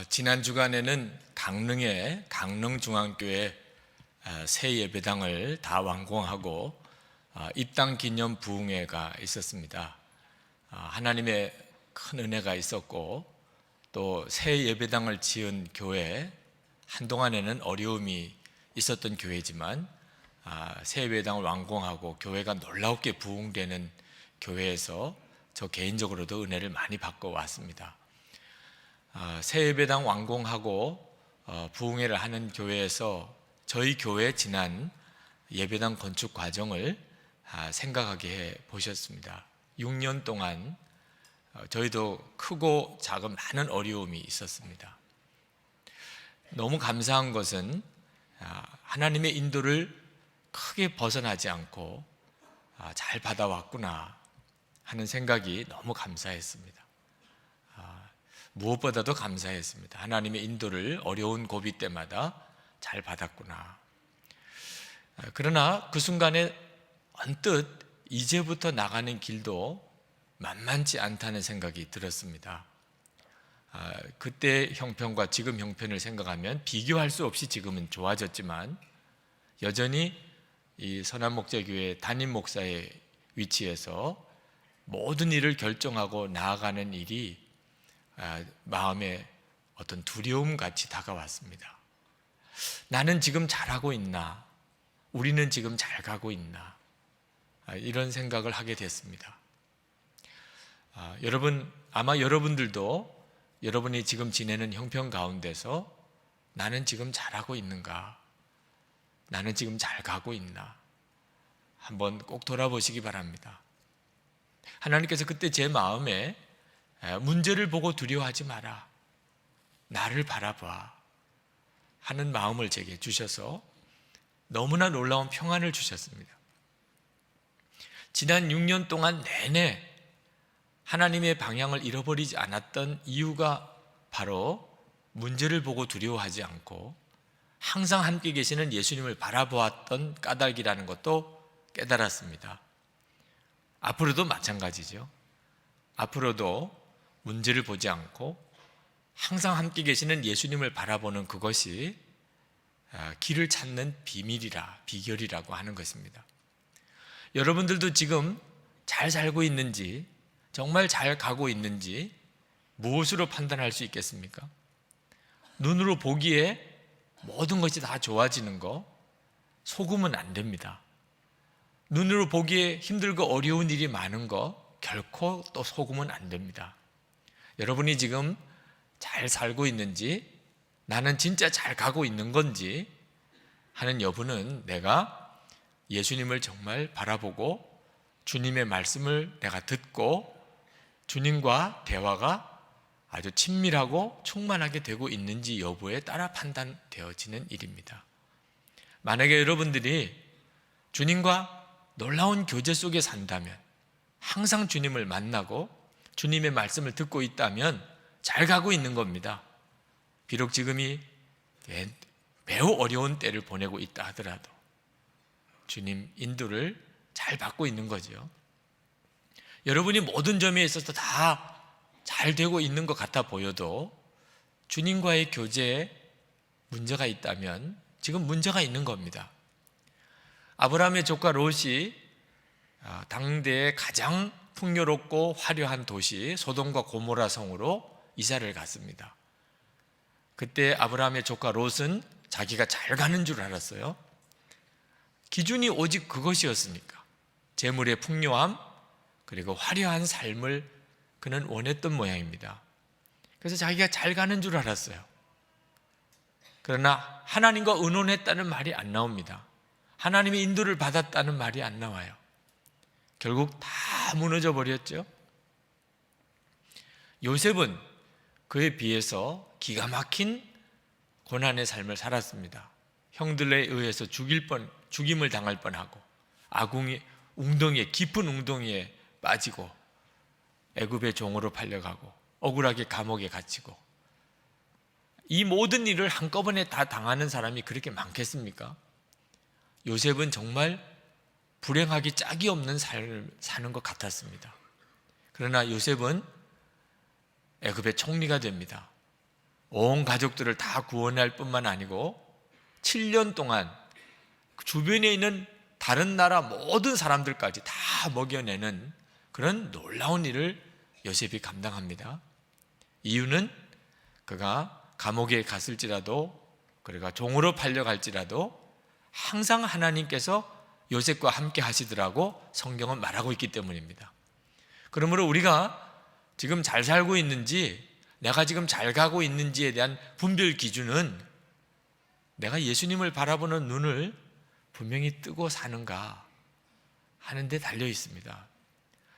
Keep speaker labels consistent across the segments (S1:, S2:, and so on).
S1: 지난 주간에는 강릉의 강릉중앙교회 새 예배당을 다 완공하고 입당 기념 부흥회가 있었습니다. 하나님의 큰 은혜가 있었고 또 새 예배당을 지은 교회, 한동안에는 어려움이 있었던 교회지만 새 예배당을 완공하고 교회가 놀랍게 부흥되는 교회에서 저 개인적으로도 은혜를 많이 받고 왔습니다. 새 예배당 완공하고 부흥회를 하는 교회에서 저희 교회 지난 예배당 건축 과정을 생각하게 해 보셨습니다. 6년 동안 저희도 크고 작은 많은 어려움이 있었습니다. 너무 감사한 것은 하나님의 인도를 크게 벗어나지 않고 잘 받아왔구나 하는 생각이 너무 감사했습니다. 무엇보다도 감사했습니다. 하나님의 인도를 어려운 고비 때마다 잘 받았구나. 그러나 그 순간에 언뜻 이제부터 나가는 길도 만만치 않다는 생각이 들었습니다. 그때 형편과 지금 형편을 생각하면 비교할 수 없이 지금은 좋아졌지만 여전히 이 선한목자교회 담임 목사의 위치에서 모든 일을 결정하고 나아가는 일이 마음에 어떤 두려움 같이 다가왔습니다. 나는 지금 잘하고 있나? 우리는 지금 잘 가고 있나? 이런 생각을 하게 됐습니다. 여러분, 아마 여러분들도 여러분이 지금 지내는 형편 가운데서 나는 지금 잘하고 있는가? 나는 지금 잘 가고 있나? 한번 꼭 돌아보시기 바랍니다. 하나님께서 그때 제 마음에 문제를 보고 두려워하지 마라, 나를 바라봐 하는 마음을 제게 주셔서 너무나 놀라운 평안을 주셨습니다. 지난 6년 동안 내내 하나님의 방향을 잃어버리지 않았던 이유가 바로 문제를 보고 두려워하지 않고 항상 함께 계시는 예수님을 바라보았던 까닭이라는 것도 깨달았습니다. 앞으로도 마찬가지죠. 앞으로도 문제를 보지 않고 항상 함께 계시는 예수님을 바라보는 그것이 길을 찾는 비결이라고 하는 것입니다. 여러분들도 지금 잘 살고 있는지, 정말 잘 가고 있는지 무엇으로 판단할 수 있겠습니까? 눈으로 보기에 모든 것이 다 좋아지는 거 속으면 안 됩니다. 눈으로 보기에 힘들고 어려운 일이 많은 거 결코 또 속으면 안 됩니다. 여러분이 지금 잘 살고 있는지, 나는 진짜 잘 가고 있는 건지 하는 여부는 내가 예수님을 정말 바라보고 주님의 말씀을 내가 듣고 주님과 대화가 아주 친밀하고 충만하게 되고 있는지 여부에 따라 판단되어지는 일입니다. 만약에 여러분들이 주님과 놀라운 교제 속에 산다면, 항상 주님을 만나고 주님의 말씀을 듣고 있다면 잘 가고 있는 겁니다. 비록 지금이 매우 어려운 때를 보내고 있다 하더라도 주님 인도를 잘 받고 있는 거죠. 여러분이 모든 점에 있어서 다 잘 되고 있는 것 같아 보여도 주님과의 교제에 문제가 있다면 지금 문제가 있는 겁니다. 아브라함의 조카 롯이 당대의 가장 풍요롭고 화려한 도시 소돔과 고모라 성으로 이사를 갔습니다. 그때 아브라함의 조카 롯은 자기가 잘 가는 줄 알았어요. 기준이 오직 그것이었으니까, 재물의 풍요함 그리고 화려한 삶을 그는 원했던 모양입니다. 그래서 자기가 잘 가는 줄 알았어요. 그러나 하나님과 의논했다는 말이 안 나옵니다. 하나님의 인도를 받았다는 말이 안 나와요. 결국 다 무너져 버렸죠. 요셉은 그에 비해서 기가 막힌 고난의 삶을 살았습니다. 형들에 의해서 죽임을 당할 뻔하고 깊은 웅덩이에 빠지고 애굽의 종으로 팔려가고 억울하게 감옥에 갇히고, 이 모든 일을 한꺼번에 다 당하는 사람이 그렇게 많겠습니까? 요셉은 정말 불행하기 짝이 없는 삶을 사는 것 같았습니다. 그러나 요셉은 애굽의 총리가 됩니다. 온 가족들을 다 구원할 뿐만 아니고 7년 동안 주변에 있는 다른 나라 모든 사람들까지 다 먹여내는 그런 놀라운 일을 요셉이 감당합니다. 이유는 그가 감옥에 갔을지라도, 그가 종으로 팔려갈지라도 항상 하나님께서 요셉과 함께 하시더라고 성경은 말하고 있기 때문입니다. 그러므로 우리가 지금 잘 살고 있는지, 내가 지금 잘 가고 있는지에 대한 분별 기준은 내가 예수님을 바라보는 눈을 분명히 뜨고 사는가 하는 데 달려 있습니다.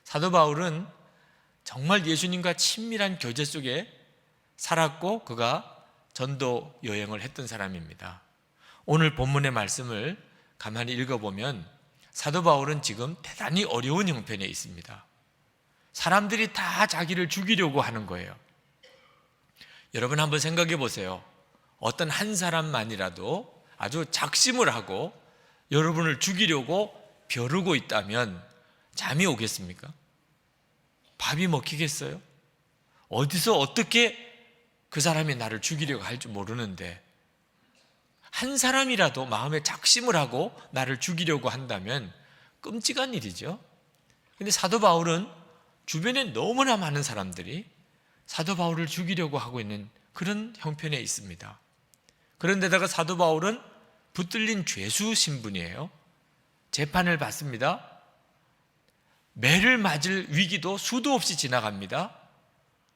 S1: 사도 바울은 정말 예수님과 친밀한 교제 속에 살았고 그가 전도 여행을 했던 사람입니다. 오늘 본문의 말씀을 가만히 읽어보면 사도 바울은 지금 대단히 어려운 형편에 있습니다. 사람들이 다 자기를 죽이려고 하는 거예요. 여러분 한번 생각해 보세요. 어떤 한 사람만이라도 아주 작심을 하고 여러분을 죽이려고 벼르고 있다면 잠이 오겠습니까? 밥이 먹히겠어요? 어디서 어떻게 그 사람이 나를 죽이려고 할지 모르는데 한 사람이라도 마음에 작심을 하고 나를 죽이려고 한다면 끔찍한 일이죠. 근데 사도 바울은 주변에 너무나 많은 사람들이 사도 바울을 죽이려고 하고 있는 그런 형편에 있습니다. 그런데다가 사도 바울은 붙들린 죄수 신분이에요. 재판을 받습니다. 매를 맞을 위기도 수도 없이 지나갑니다.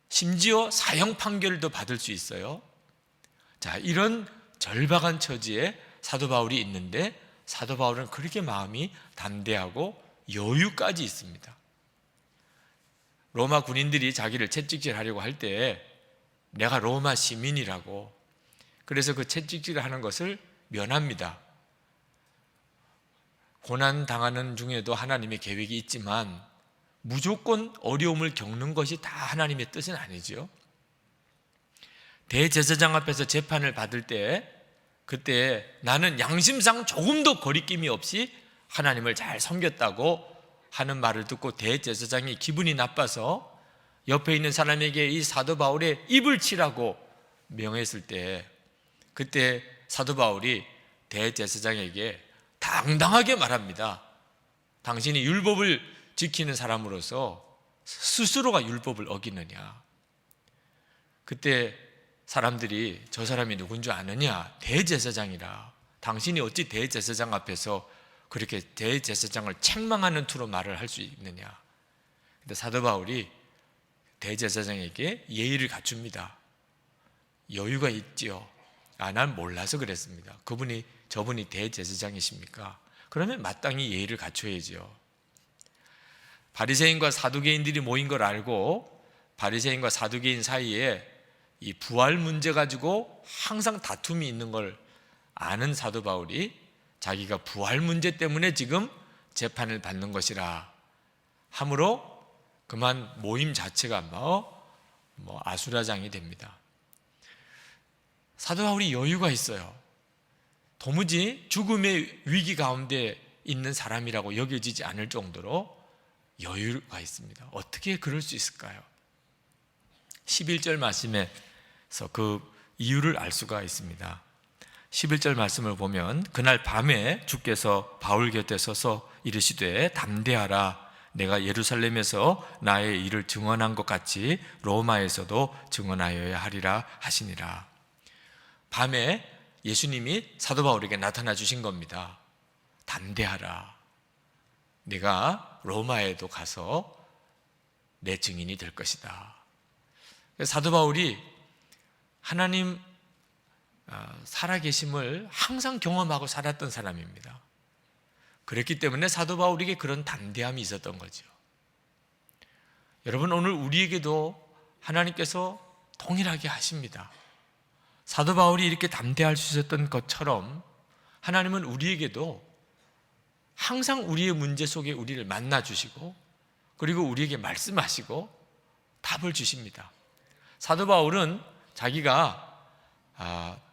S1: 심지어 사형 판결도 받을 수 있어요. 자, 이런 절박한 처지에 사도 바울이 있는데 사도 바울은 그렇게 마음이 담대하고 여유까지 있습니다. 로마 군인들이 자기를 채찍질하려고 할 때 내가 로마 시민이라고, 그래서 그 채찍질을 하는 것을 면합니다. 고난 당하는 중에도 하나님의 계획이 있지만 무조건 어려움을 겪는 것이 다 하나님의 뜻은 아니죠. 대제사장 앞에서 재판을 받을 때 그때 나는 양심상 조금도 거리낌이 없이 하나님을 잘 섬겼다고 하는 말을 듣고 대제사장이 기분이 나빠서 옆에 있는 사람에게 이 사도 바울의 입을 치라고 명했을 때 그때 사도 바울이 대제사장에게 당당하게 말합니다. 당신이 율법을 지키는 사람으로서 스스로가 율법을 어기느냐. 그때 사람들이 저 사람이 누군 줄 아느냐? 대제사장이라. 당신이 어찌 대제사장 앞에서 그렇게 대제사장을 책망하는 투로 말을 할 수 있느냐. 근데 사도 바울이 대제사장에게 예의를 갖춥니다. 여유가 있지요. 난 몰라서 그랬습니다. 저분이 대제사장이십니까? 그러면 마땅히 예의를 갖춰야지요. 바리새인과 사두개인들이 모인 걸 알고 바리새인과 사두개인 사이에 이 부활 문제 가지고 항상 다툼이 있는 걸 아는 사도 바울이 자기가 부활 문제 때문에 지금 재판을 받는 것이라 함으로 그만 모임 자체가 아수라장이 됩니다. 사도 바울이 여유가 있어요. 도무지 죽음의 위기 가운데 있는 사람이라고 여겨지지 않을 정도로 여유가 있습니다. 어떻게 그럴 수 있을까요? 11절 말씀에서 그 이유를 알 수가 있습니다. 11절 말씀을 보면 그날 밤에 주께서 바울 곁에 서서 이르시되 담대하라. 내가 예루살렘에서 나의 일을 증언한 것 같이 로마에서도 증언하여야 하리라 하시니라. 밤에 예수님이 사도 바울에게 나타나 주신 겁니다. 담대하라. 내가 로마에도 가서 내 증인이 될 것이다. 사도 바울이 하나님 살아계심을 항상 경험하고 살았던 사람입니다. 그렇기 때문에 사도 바울에게 그런 담대함이 있었던 거죠. 여러분, 오늘 우리에게도 하나님께서 동일하게 하십니다. 사도 바울이 이렇게 담대할 수 있었던 것처럼 하나님은 우리에게도 항상 우리의 문제 속에 우리를 만나주시고 그리고 우리에게 말씀하시고 답을 주십니다. 사도 바울은 자기가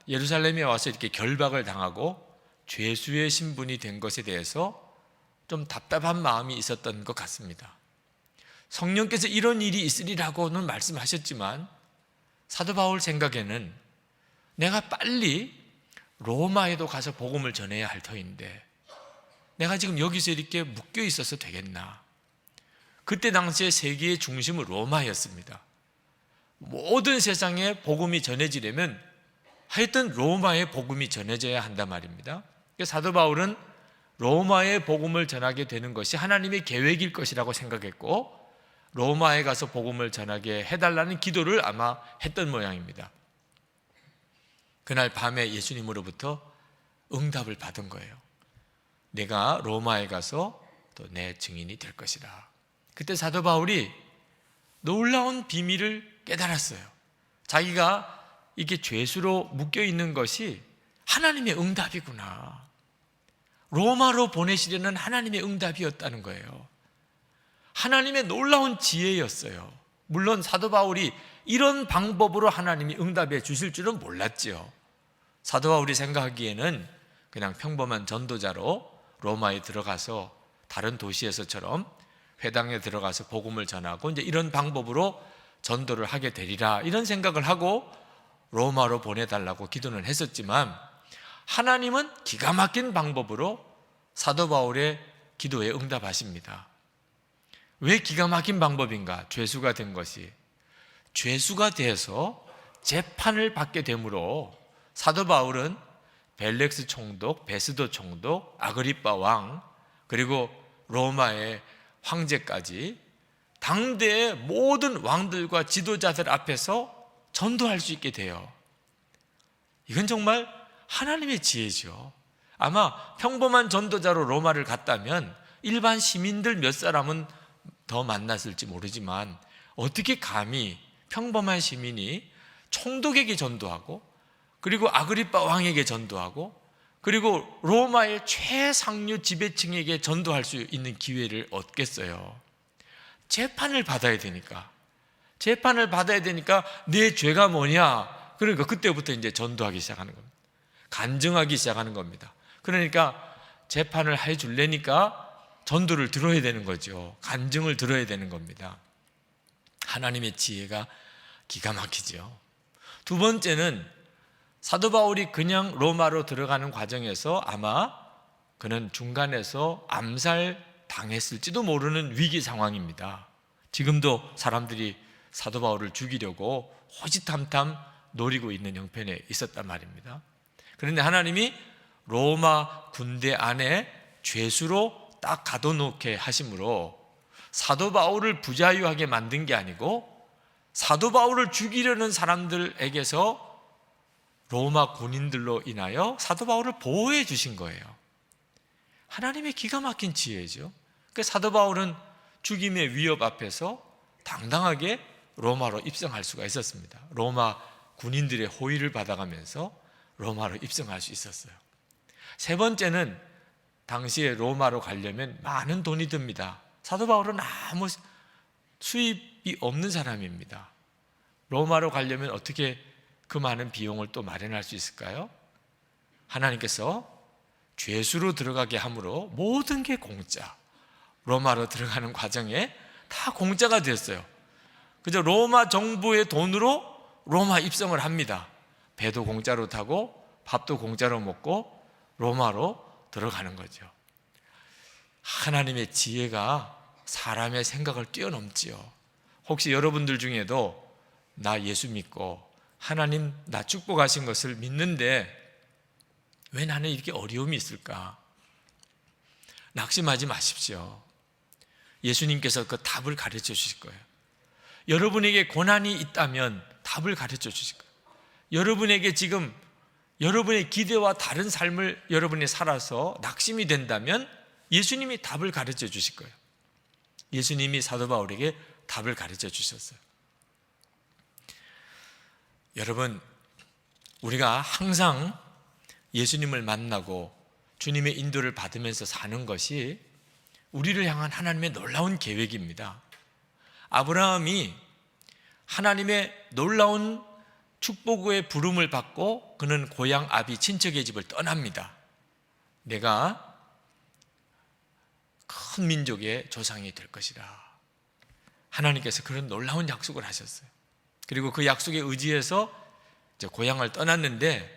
S1: 예루살렘에 와서 이렇게 결박을 당하고 죄수의 신분이 된 것에 대해서 좀 답답한 마음이 있었던 것 같습니다. 성령께서 이런 일이 있으리라고는 말씀하셨지만 사도 바울 생각에는 내가 빨리 로마에도 가서 복음을 전해야 할 터인데 내가 지금 여기서 이렇게 묶여 있어서 되겠나? 그때 당시에 세계의 중심은 로마였습니다. 모든 세상에 복음이 전해지려면 하여튼 로마의 복음이 전해져야 한단 말입니다. 사도 바울은 로마의 복음을 전하게 되는 것이 하나님의 계획일 것이라고 생각했고 로마에 가서 복음을 전하게 해달라는 기도를 아마 했던 모양입니다. 그날 밤에 예수님으로부터 응답을 받은 거예요. 내가 로마에 가서 또 내 증인이 될 것이라. 그때 사도 바울이 놀라운 비밀을 깨달았어요. 자기가 이게 죄수로 묶여 있는 것이 하나님의 응답이구나. 로마로 보내시려는 하나님의 응답이었다는 거예요. 하나님의 놀라운 지혜였어요. 물론 사도 바울이 이런 방법으로 하나님이 응답해 주실 줄은 몰랐지요. 사도 바울이 생각하기에는 그냥 평범한 전도자로 로마에 들어가서 다른 도시에서처럼 회당에 들어가서 복음을 전하고 이제 이런 방법으로 전도를 하게 되리라 이런 생각을 하고 로마로 보내달라고 기도는 했었지만 하나님은 기가 막힌 방법으로 사도 바울의 기도에 응답하십니다. 왜 기가 막힌 방법인가? 죄수가 된 것이 죄수가 돼서 재판을 받게 되므로 사도 바울은 벨렉스 총독, 베스도 총독, 아그리빠 왕 그리고 로마의 황제까지 당대의 모든 왕들과 지도자들 앞에서 전도할 수 있게 돼요. 이건 정말 하나님의 지혜죠. 아마 평범한 전도자로 로마를 갔다면 일반 시민들 몇 사람은 더 만났을지 모르지만 어떻게 감히 평범한 시민이 총독에게 전도하고 그리고 아그리빠 왕에게 전도하고 그리고 로마의 최상류 지배층에게 전도할 수 있는 기회를 얻겠어요. 재판을 받아야 되니까. 재판을 받아야 되니까 내 죄가 뭐냐? 그러니까 그때부터 이제 전도하기 시작하는 겁니다. 간증하기 시작하는 겁니다. 그러니까 재판을 해 줄래니까 전도를 들어야 되는 거죠. 간증을 들어야 되는 겁니다. 하나님의 지혜가 기가 막히죠. 두 번째는 사도 바울이 그냥 로마로 들어가는 과정에서 아마 그는 중간에서 암살 당했을지도 모르는 위기 상황입니다. 지금도 사람들이 사도 바울을 죽이려고 호시탐탐 노리고 있는 형편에 있었단 말입니다. 그런데 하나님이 로마 군대 안에 죄수로 딱 가둬놓게 하심으로 사도 바울을 부자유하게 만든 게 아니고 사도 바울을 죽이려는 사람들에게서 로마 군인들로 인하여 사도 바울을 보호해 주신 거예요. 하나님의 기가 막힌 지혜죠. 그러니까 사도 바울은 죽임의 위협 앞에서 당당하게 로마로 입성할 수가 있었습니다. 로마 군인들의 호의를 받아가면서 로마로 입성할 수 있었어요. 세 번째는 당시에 로마로 가려면 많은 돈이 듭니다. 사도 바울은 아무 수입이 없는 사람입니다. 로마로 가려면 어떻게 그 많은 비용을 또 마련할 수 있을까요? 하나님께서 죄수로 들어가게 함으로 모든 게 공짜. 로마로 들어가는 과정에 다 공짜가 됐어요. 그저 로마 정부의 돈으로 로마 입성을 합니다. 배도 공짜로 타고 밥도 공짜로 먹고 로마로 들어가는 거죠. 하나님의 지혜가 사람의 생각을 뛰어넘지요. 혹시 여러분들 중에도 나 예수 믿고 하나님 나 축복하신 것을 믿는데 왜 나는 이렇게 어려움이 있을까? 낙심하지 마십시오. 예수님께서 그 답을 가르쳐 주실 거예요. 여러분에게 고난이 있다면 답을 가르쳐 주실 거예요. 여러분에게 지금 여러분의 기대와 다른 삶을 여러분이 살아서 낙심이 된다면 예수님이 답을 가르쳐 주실 거예요. 예수님이 사도 바울에게 답을 가르쳐 주셨어요. 여러분, 우리가 항상 예수님을 만나고 주님의 인도를 받으면서 사는 것이 우리를 향한 하나님의 놀라운 계획입니다. 아브라함이 하나님의 놀라운 축복의 부름을 받고 그는 고향 아비 친척의 집을 떠납니다. 내가 큰 민족의 조상이 될 것이라. 하나님께서 그런 놀라운 약속을 하셨어요. 그리고 그 약속에 의지해서 이제 고향을 떠났는데,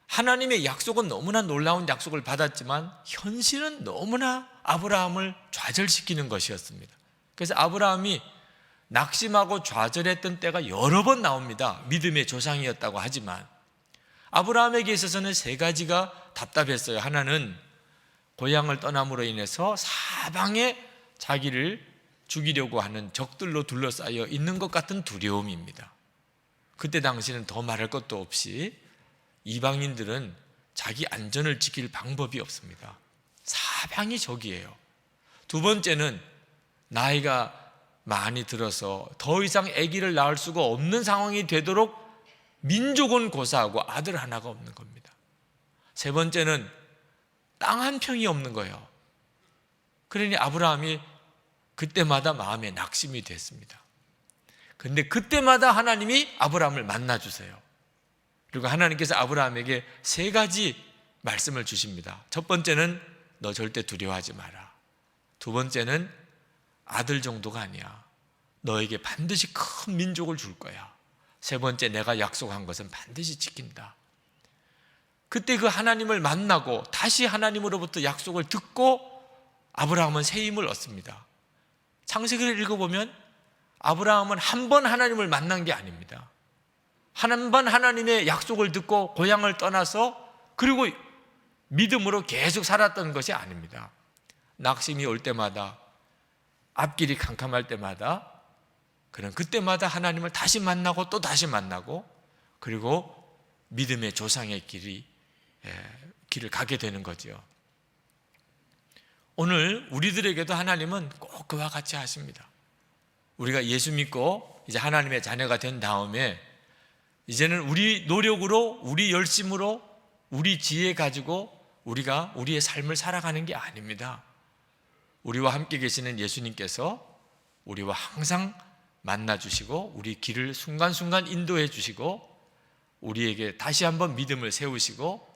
S1: 하나님의 약속은 너무나 놀라운 약속을 받았지만 현실은 너무나 아브라함을 좌절시키는 것이었습니다. 그래서 아브라함이 낙심하고 좌절했던 때가 여러 번 나옵니다. 믿음의 조상이었다고 하지만 아브라함에게 있어서는 세 가지가 답답했어요. 하나는 고향을 떠남으로 인해서 사방에 자기를 죽이려고 하는 적들로 둘러싸여 있는 것 같은 두려움입니다. 그때 당시는 더 말할 것도 없이 이방인들은 자기 안전을 지킬 방법이 없습니다. 사방이 적이에요. 두 번째는 나이가 많이 들어서 더 이상 아기를 낳을 수가 없는 상황이 되도록 민족은 고사하고 아들 하나가 없는 겁니다. 세 번째는 땅 한 평이 없는 거예요. 그러니 아브라함이 그때마다 마음에 낙심이 됐습니다. 그런데 그때마다 하나님이 아브라함을 만나주세요. 그리고 하나님께서 아브라함에게 세 가지 말씀을 주십니다. 첫 번째는 너 절대 두려워하지 마라. 두 번째는 아들 정도가 아니야. 너에게 반드시 큰 민족을 줄 거야. 세 번째, 내가 약속한 것은 반드시 지킨다. 그때 그 하나님을 만나고 다시 하나님으로부터 약속을 듣고 아브라함은 새 힘을 얻습니다. 창세기를 읽어보면 아브라함은 한 번 하나님을 만난 게 아닙니다. 한 번 하나님의 약속을 듣고 고향을 떠나서 그리고 믿음으로 계속 살았던 것이 아닙니다. 낙심이 올 때마다, 앞길이 캄캄할 때마다, 그때마다 하나님을 다시 만나고 또 다시 만나고, 그리고 믿음의 조상의 길을 가게 되는 거죠. 오늘 우리들에게도 하나님은 꼭 그와 같이 하십니다. 우리가 예수 믿고 이제 하나님의 자녀가 된 다음에 이제는 우리 노력으로, 우리 열심으로, 우리 지혜 가지고 우리가 우리의 삶을 살아가는 게 아닙니다. 우리와 함께 계시는 예수님께서 우리와 항상 만나주시고 우리 길을 순간순간 인도해 주시고 우리에게 다시 한번 믿음을 세우시고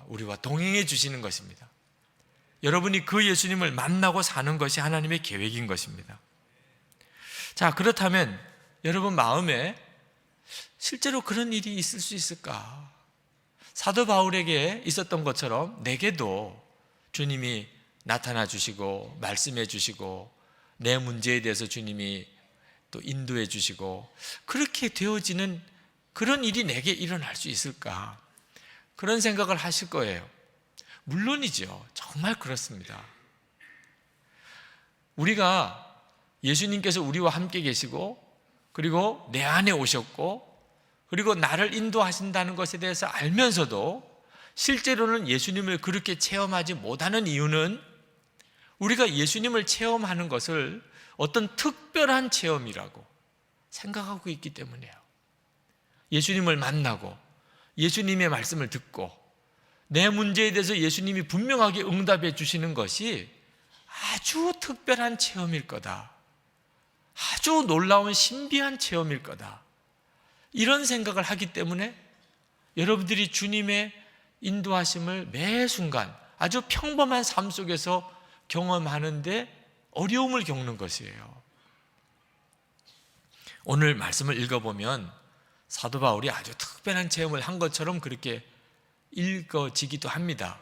S1: 우리와 동행해 주시는 것입니다. 여러분이 그 예수님을 만나고 사는 것이 하나님의 계획인 것입니다. 자, 그렇다면 여러분 마음에 실제로 그런 일이 있을 수 있을까? 사도 바울에게 있었던 것처럼 내게도 주님이 나타나 주시고 말씀해 주시고 내 문제에 대해서 주님이 또 인도해 주시고 그렇게 되어지는 그런 일이 내게 일어날 수 있을까? 그런 생각을 하실 거예요. 물론이죠. 정말 그렇습니다. 우리가 예수님께서 우리와 함께 계시고 그리고 내 안에 오셨고 그리고 나를 인도하신다는 것에 대해서 알면서도 실제로는 예수님을 그렇게 체험하지 못하는 이유는 우리가 예수님을 체험하는 것을 어떤 특별한 체험이라고 생각하고 있기 때문이에요. 예수님을 만나고 예수님의 말씀을 듣고 내 문제에 대해서 예수님이 분명하게 응답해 주시는 것이 아주 특별한 체험일 거다. 아주 놀라운 신비한 체험일 거다. 이런 생각을 하기 때문에 여러분들이 주님의 인도하심을 매 순간 아주 평범한 삶 속에서 경험하는데 어려움을 겪는 것이에요. 오늘 말씀을 읽어보면 사도 바울이 아주 특별한 체험을 한 것처럼 그렇게 읽어지기도 합니다.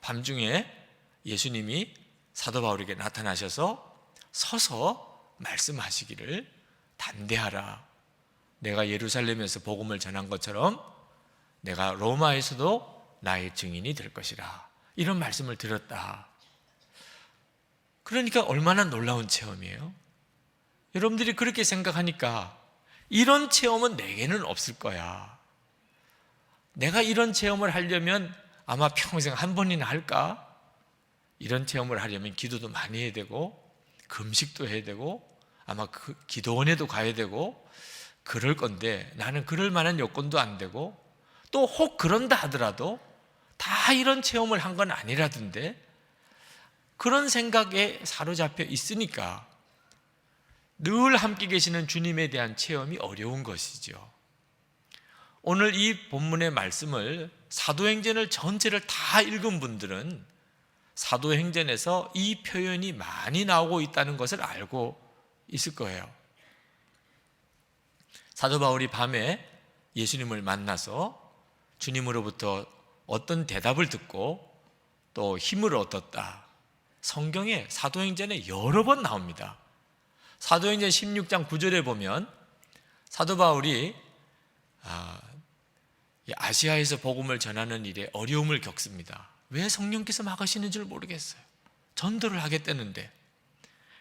S1: 밤중에 예수님이 사도 바울에게 나타나셔서 서서 말씀하시기를 담대하라. 내가 예루살렘에서 복음을 전한 것처럼 내가 로마에서도 나의 증인이 될 것이라. 이런 말씀을 들었다. 그러니까 얼마나 놀라운 체험이에요. 여러분들이 그렇게 생각하니까 이런 체험은 내게는 없을 거야. 내가 이런 체험을 하려면 아마 평생 한 번이나 할까? 이런 체험을 하려면 기도도 많이 해야 되고 금식도 해야 되고 아마 기도원에도 가야 되고 그럴 건데 나는 그럴 만한 여건도 안 되고 또 혹 그런다 하더라도 다 이런 체험을 한 건 아니라던데 그런 생각에 사로잡혀 있으니까 늘 함께 계시는 주님에 대한 체험이 어려운 것이죠. 오늘 이 본문의 말씀을 사도행전을 전체를 다 읽은 분들은 사도행전에서 이 표현이 많이 나오고 있다는 것을 알고 있을 거예요. 사도 바울이 밤에 예수님을 만나서 주님으로부터 어떤 대답을 듣고 또 힘을 얻었다. 성경에 사도행전에 여러 번 나옵니다. 사도행전 16장 9절에 보면 사도 바울이 아시아에서 복음을 전하는 일에 어려움을 겪습니다. 왜 성령께서 막으시는 줄 모르겠어요. 전도를 하겠다는데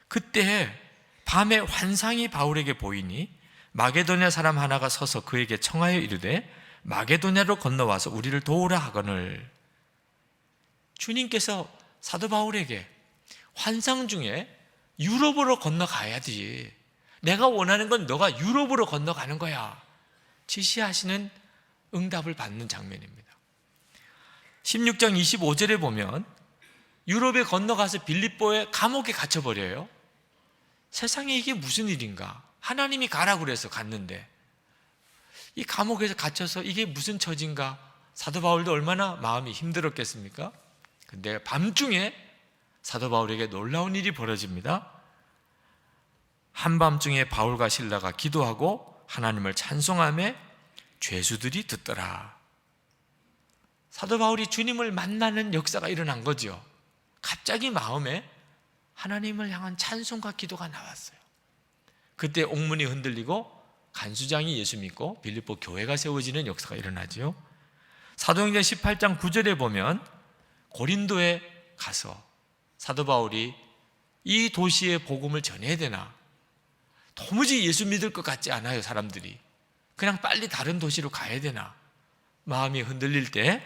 S1: 그때 밤에 환상이 바울에게 보이니 마게도냐 사람 하나가 서서 그에게 청하여 이르되 마게도냐로 건너와서 우리를 도우라 하거늘. 주님께서 사도 바울에게 환상 중에 유럽으로 건너가야지, 내가 원하는 건 너가 유럽으로 건너가는 거야, 지시하시는 응답을 받는 장면입니다. 16장 25절에 보면 유럽에 건너가서 빌립보의 감옥에 갇혀버려요. 세상에 이게 무슨 일인가? 하나님이 가라고 그래서 갔는데 이 감옥에서 갇혀서 이게 무슨 처지인가? 사도 바울도 얼마나 마음이 힘들었겠습니까? 근데 밤중에 사도 바울에게 놀라운 일이 벌어집니다. 한밤중에 바울과 실라가 기도하고 하나님을 찬송하며 죄수들이 듣더라. 사도 바울이 주님을 만나는 역사가 일어난 거죠. 갑자기 마음에 하나님을 향한 찬송과 기도가 나왔어요. 그때 옥문이 흔들리고 간수장이 예수 믿고 빌립보 교회가 세워지는 역사가 일어나죠. 사도행전 18장 9절에 보면 고린도에 가서 사도 바울이 이 도시에 복음을 전해야 되나, 도무지 예수 믿을 것 같지 않아요. 사람들이 그냥 빨리 다른 도시로 가야 되나 마음이 흔들릴 때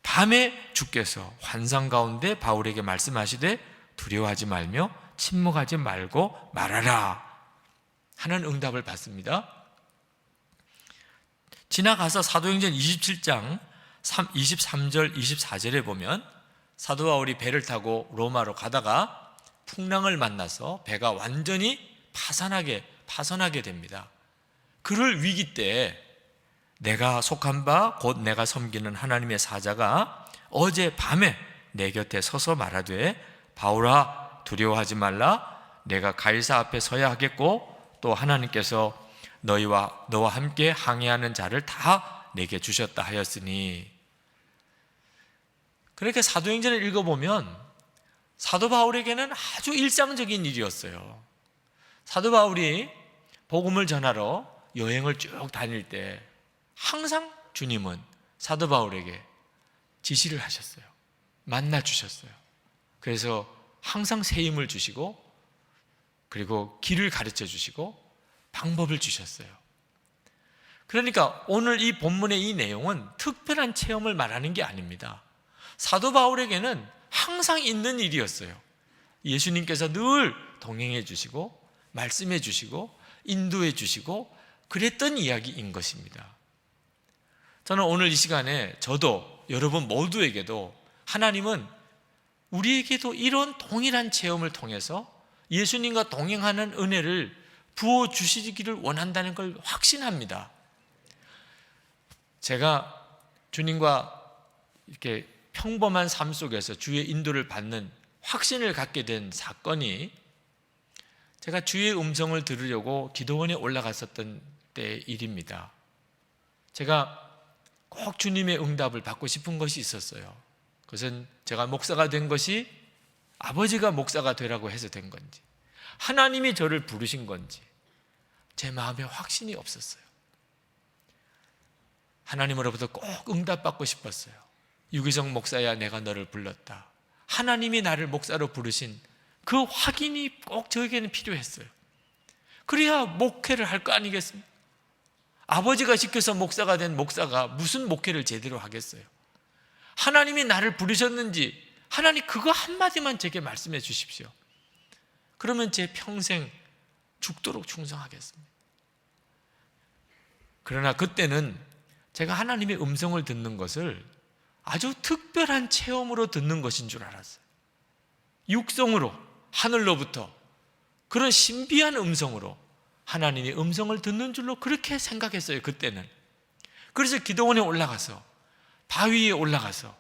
S1: 밤에 주께서 환상 가운데 바울에게 말씀하시되 두려워하지 말며 침묵하지 말고 말하라 하는 응답을 받습니다. 지나가서 사도행전 27장 23절 24절에 보면 사도 바울이 배를 타고 로마로 가다가 풍랑을 만나서 배가 완전히 파선하게 됩니다. 그럴 위기 때 내가 속한 바 곧 내가 섬기는 하나님의 사자가 어제 밤에 내 곁에 서서 말하되 바울아 두려워하지 말라, 내가 가이사 앞에 서야 하겠고 또 하나님께서 너와 함께 항해하는 자를 다 내게 주셨다 하였으니. 그렇게 사도행전을 읽어보면 사도 바울에게는 아주 일상적인 일이었어요. 사도 바울이 복음을 전하러 여행을 쭉 다닐 때 항상 주님은 사도 바울에게 지시를 하셨어요. 만나 주셨어요. 그래서 항상 새 힘을 주시고 그리고 길을 가르쳐 주시고 방법을 주셨어요. 그러니까 오늘 이 본문의 이 내용은 특별한 체험을 말하는 게 아닙니다. 사도 바울에게는 항상 있는 일이었어요. 예수님께서 늘 동행해 주시고 말씀해 주시고 인도해 주시고 그랬던 이야기인 것입니다. 저는 오늘 이 시간에 저도 여러분 모두에게도 하나님은 우리에게도 이런 동일한 체험을 통해서 예수님과 동행하는 은혜를 부어주시기를 원한다는 걸 확신합니다. 제가 주님과 이렇게 평범한 삶 속에서 주의 인도를 받는 확신을 갖게 된 사건이 제가 주의 음성을 들으려고 기도원에 올라갔었던 때의 일입니다. 제가 꼭 주님의 응답을 받고 싶은 것이 있었어요. 그것은 제가 목사가 된 것이 아버지가 목사가 되라고 해서 된 건지 하나님이 저를 부르신 건지 제 마음에 확신이 없었어요. 하나님으로부터 꼭 응답받고 싶었어요. 유기성 목사야 내가 너를 불렀다. 하나님이 나를 목사로 부르신 그 확인이 꼭 저에게는 필요했어요. 그래야 목회를 할 거 아니겠습니까? 아버지가 시켜서 목사가 된 목사가 무슨 목회를 제대로 하겠어요? 하나님이 나를 부르셨는지 하나님 그거 한마디만 제게 말씀해 주십시오. 그러면 제 평생 죽도록 충성하겠습니다. 그러나 그때는 제가 하나님의 음성을 듣는 것을 아주 특별한 체험으로 듣는 것인 줄 알았어요. 육성으로 하늘로부터 그런 신비한 음성으로 하나님의 음성을 듣는 줄로 그렇게 생각했어요. 그때는. 그래서 기도원에 올라가서 바위에 올라가서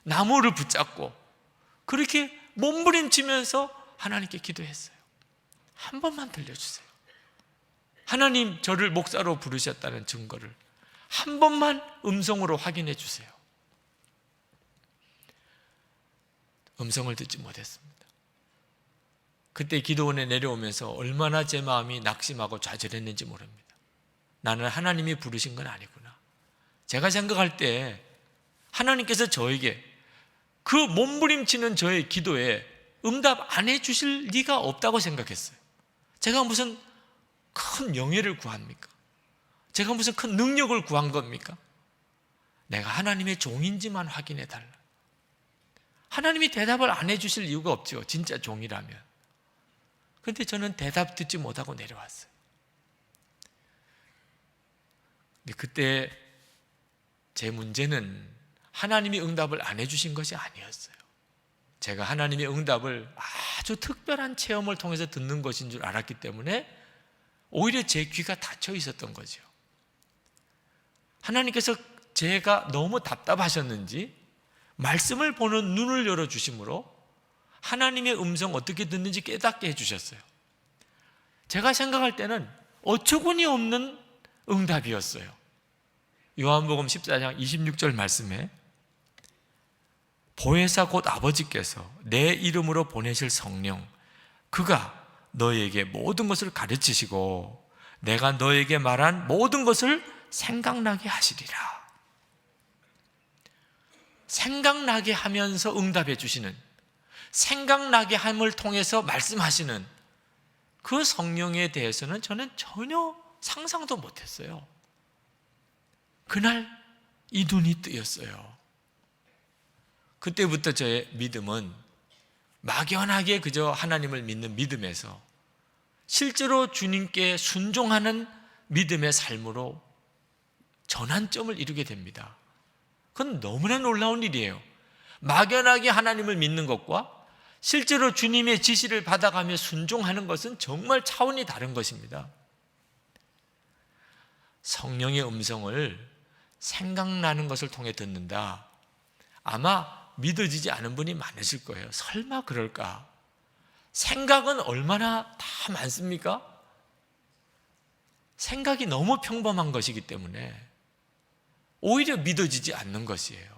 S1: 나무를 붙잡고 그렇게 몸부림치면서 하나님께 기도했어요. 한 번만 들려주세요. 하나님 저를 목사로 부르셨다는 증거를 한 번만 음성으로 확인해 주세요. 음성을 듣지 못했습니다. 그때 기도원에 내려오면서 얼마나 제 마음이 낙심하고 좌절했는지 모릅니다. 나는 하나님이 부르신 건 아니구나. 제가 생각할 때 하나님께서 저에게 그 몸부림치는 저의 기도에 응답 안 해주실 리가 없다고 생각했어요. 제가 무슨 큰 명예를 구합니까? 제가 무슨 큰 능력을 구한 겁니까? 내가 하나님의 종인지만 확인해 달라. 하나님이 대답을 안 해주실 이유가 없죠. 진짜 종이라면. 그런데 저는 대답 듣지 못하고 내려왔어요. 근데 그때 제 문제는 하나님이 응답을 안 해주신 것이 아니었어요. 제가 하나님의 응답을 아주 특별한 체험을 통해서 듣는 것인 줄 알았기 때문에 오히려 제 귀가 닫혀 있었던 거죠. 하나님께서 제가 너무 답답하셨는지 말씀을 보는 눈을 열어주심으로 하나님의 음성 어떻게 듣는지 깨닫게 해주셨어요. 제가 생각할 때는 어처구니 없는 응답이었어요. 요한복음 14장 26절 말씀에 보혜사 곧 아버지께서 내 이름으로 보내실 성령 그가 너에게 모든 것을 가르치시고 내가 너에게 말한 모든 것을 생각나게 하시리라. 생각나게 하면서 응답해 주시는, 생각나게 함을 통해서 말씀하시는 그 성령에 대해서는 저는 전혀 상상도 못했어요. 그날 이 눈이 뜨였어요. 그때부터 저의 믿음은 막연하게 그저 하나님을 믿는 믿음에서 실제로 주님께 순종하는 믿음의 삶으로 전환점을 이루게 됩니다. 그건 너무나 놀라운 일이에요. 막연하게 하나님을 믿는 것과 실제로 주님의 지시를 받아가며 순종하는 것은 정말 차원이 다른 것입니다. 성령의 음성을 생각나는 것을 통해 듣는다. 아마 믿어지지 않은 분이 많으실 거예요. 설마 그럴까? 생각은 얼마나 다 많습니까? 생각이 너무 평범한 것이기 때문에 오히려 믿어지지 않는 것이에요.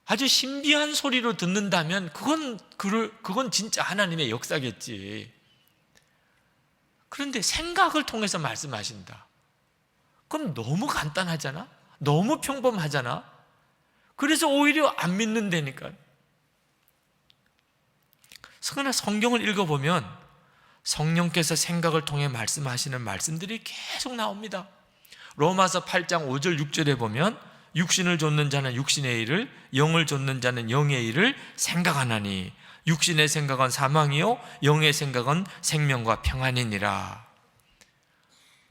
S1: 아주 신비한 소리로 듣는다면 그건 진짜 하나님의 역사겠지. 그런데 생각을 통해서 말씀하신다. 그건 너무 간단하잖아? 너무 평범하잖아? 그래서 오히려 안 믿는다니까. 그러나 성경을 읽어보면 성령께서 생각을 통해 말씀하시는 말씀들이 계속 나옵니다. 로마서 8장 5절 6절에 보면 육신을 좇는 자는 육신의 일을, 영을 좇는 자는 영의 일을 생각하나니 육신의 생각은 사망이요 영의 생각은 생명과 평안이니라.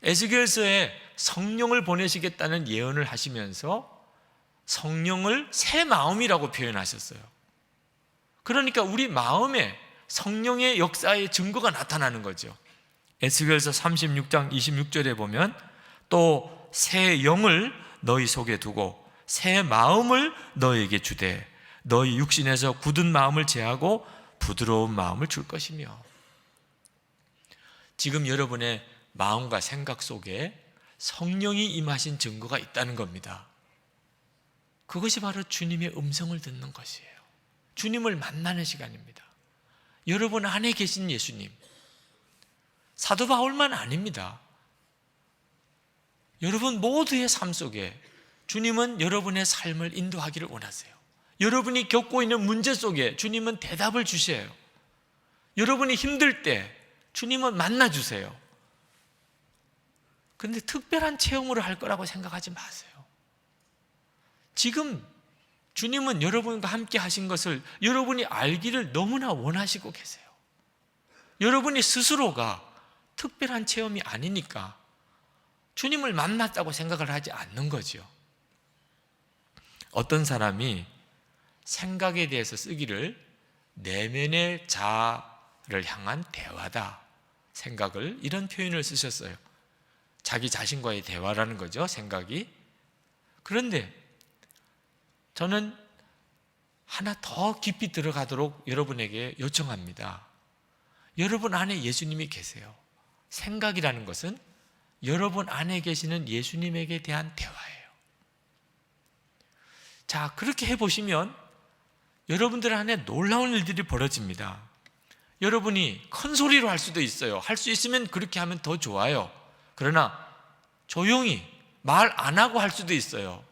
S1: 에스겔서에 성령을 보내시겠다는 예언을 하시면서 성령을 새 마음이라고 표현하셨어요. 그러니까 우리 마음에 성령의 역사의 증거가 나타나는 거죠. 에스겔서 36장 26절에 보면 또 새 영을 너희 속에 두고 새 마음을 너희에게 주되 너희 육신에서 굳은 마음을 제하고 부드러운 마음을 줄 것이며. 지금 여러분의 마음과 생각 속에 성령이 임하신 증거가 있다는 겁니다. 그것이 바로 주님의 음성을 듣는 것이에요. 주님을 만나는 시간입니다. 여러분 안에 계신 예수님, 사도 바울만 아닙니다. 여러분 모두의 삶 속에 주님은 여러분의 삶을 인도하기를 원하세요. 여러분이 겪고 있는 문제 속에 주님은 대답을 주셔요. 여러분이 힘들 때 주님은 만나주세요. 그런데 특별한 체험으로 할 거라고 생각하지 마세요. 지금 주님은 여러분과 함께 하신 것을 여러분이 알기를 너무나 원하시고 계세요. 여러분이 스스로가 특별한 체험이 아니니까 주님을 만났다고 생각을 하지 않는 거죠. 어떤 사람이 생각에 대해서 쓰기를 내면의 자아를 향한 대화다. 생각을 이런 표현을 쓰셨어요. 자기 자신과의 대화라는 거죠, 생각이. 그런데 저는 하나 더 깊이 들어가도록 여러분에게 요청합니다. 여러분 안에 예수님이 계세요. 생각이라는 것은 여러분 안에 계시는 예수님에게 대한 대화예요. 자, 그렇게 해보시면 여러분들 안에 놀라운 일들이 벌어집니다. 여러분이 큰 소리로 할 수도 있어요. 할 수 있으면 그렇게 하면 더 좋아요. 그러나 조용히 말 안 하고 할 수도 있어요.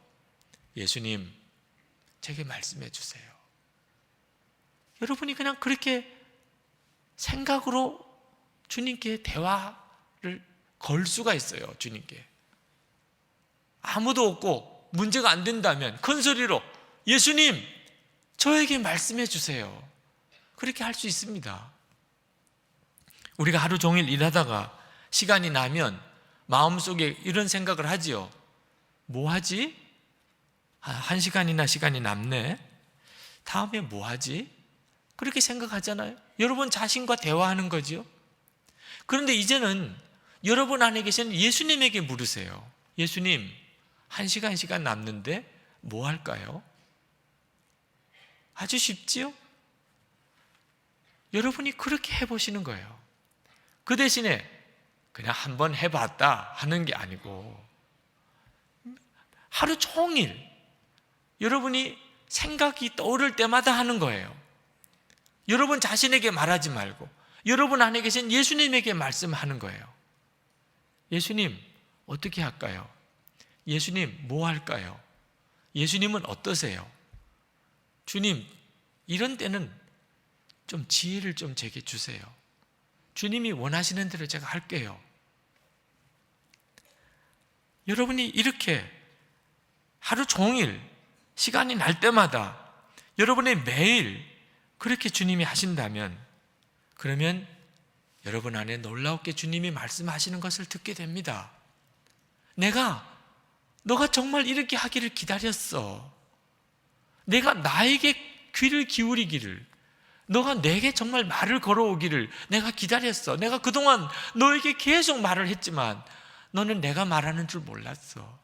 S1: 예수님, 제게 말씀해 주세요. 여러분이 그냥 그렇게 생각으로 주님께 대화를 걸 수가 있어요. 주님께. 아무도 없고 문제가 안 된다면 큰 소리로 예수님, 저에게 말씀해 주세요. 그렇게 할 수 있습니다. 우리가 하루 종일 일하다가 시간이 나면 마음속에 이런 생각을 하지요. 뭐 하지? 한 시간이나 시간이 남네. 다음에 뭐 하지? 그렇게 생각하잖아요. 여러분 자신과 대화하는 거지요. 그런데 이제는 여러분 안에 계신 예수님에게 물으세요. 예수님, 한 시간 남는데 뭐 할까요? 아주 쉽지요? 여러분이 그렇게 해보시는 거예요. 그 대신에 그냥 한번 해봤다 하는 게 아니고 하루 종일 여러분이 생각이 떠오를 때마다 하는 거예요. 여러분 자신에게 말하지 말고 여러분 안에 계신 예수님에게 말씀하는 거예요. 예수님, 어떻게 할까요? 예수님, 뭐 할까요? 예수님은 어떠세요? 주님, 이런 때는 좀 지혜를 좀 제게 주세요. 주님이 원하시는 대로 제가 할게요. 여러분이 이렇게 하루 종일 시간이 날 때마다 여러분의 매일 그렇게 주님이 하신다면 그러면 여러분 안에 놀랍게 주님이 말씀하시는 것을 듣게 됩니다. 너가 정말 이렇게 하기를 기다렸어. 내가 나에게 귀를 기울이기를, 너가 내게 정말 말을 걸어오기를 내가 기다렸어. 내가 그동안 너에게 계속 말을 했지만 너는 내가 말하는 줄 몰랐어.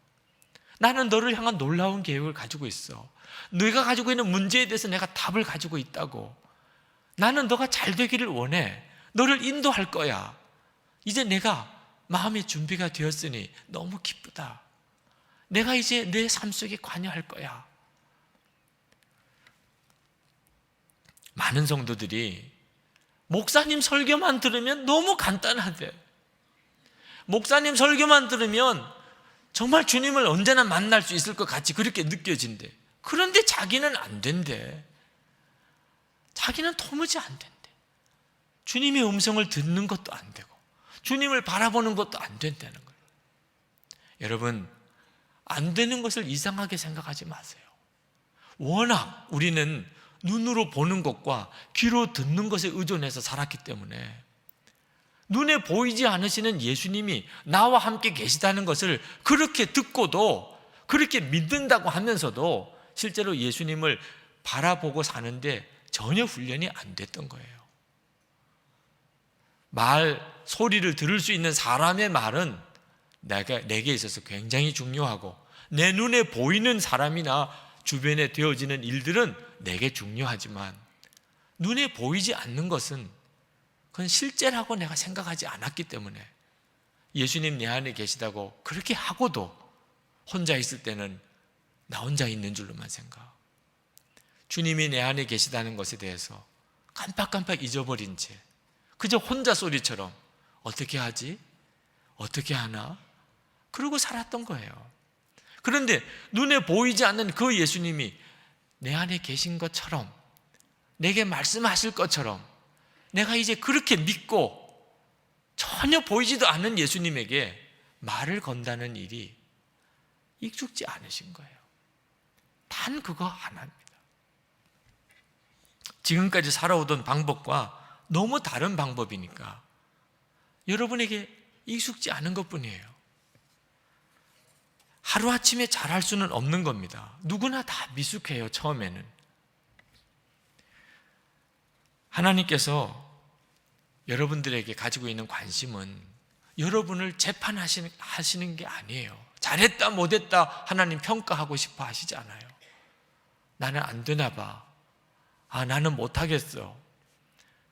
S1: 나는 너를 향한 놀라운 계획을 가지고 있어. 네가 가지고 있는 문제에 대해서 내가 답을 가지고 있다고. 나는 너가 잘 되기를 원해. 너를 인도할 거야. 이제 내가 마음의 준비가 되었으니 너무 기쁘다. 내가 이제 내 삶 속에 관여할 거야. 많은 성도들이 목사님 설교만 들으면 너무 간단하대. 목사님 설교만 들으면 정말 주님을 언제나 만날 수 있을 것 같이 그렇게 느껴진대. 그런데 자기는 안 된대. 자기는 도무지 안 된대. 주님의 음성을 듣는 것도 안 되고 주님을 바라보는 것도 안 된다는 거예요. 여러분, 안 되는 것을 이상하게 생각하지 마세요. 워낙 우리는 눈으로 보는 것과 귀로 듣는 것에 의존해서 살았기 때문에 눈에 보이지 않으시는 예수님이 나와 함께 계시다는 것을 그렇게 듣고도 그렇게 믿는다고 하면서도 실제로 예수님을 바라보고 사는데 전혀 훈련이 안 됐던 거예요. 소리를 들을 수 있는 사람의 말은 내게 있어서 굉장히 중요하고 내 눈에 보이는 사람이나 주변에 되어지는 일들은 내게 중요하지만 눈에 보이지 않는 것은 그건 실제라고 내가 생각하지 않았기 때문에 예수님 내 안에 계시다고 그렇게 하고도 혼자 있을 때는 나 혼자 있는 줄로만 생각. 주님이 내 안에 계시다는 것에 대해서 깜빡깜빡 잊어버린 채 그저 혼자 소리처럼 어떻게 하지? 어떻게 하나? 그러고 살았던 거예요. 그런데 눈에 보이지 않는 그 예수님이 내 안에 계신 것처럼 내게 말씀하실 것처럼 내가 이제 그렇게 믿고 전혀 보이지도 않는 예수님에게 말을 건다는 일이 익숙지 않으신 거예요. 단 그거 하나입니다. 지금까지 살아오던 방법과 너무 다른 방법이니까 여러분에게 익숙지 않은 것뿐이에요. 하루아침에 잘할 수는 없는 겁니다. 누구나 다 미숙해요. 처음에는. 하나님께서 여러분들에게 가지고 있는 관심은 여러분을 재판하시는 게 아니에요. 잘했다 못했다 하나님 평가하고 싶어 하시지 않아요. 나는 안 되나 봐. 나는 못하겠어.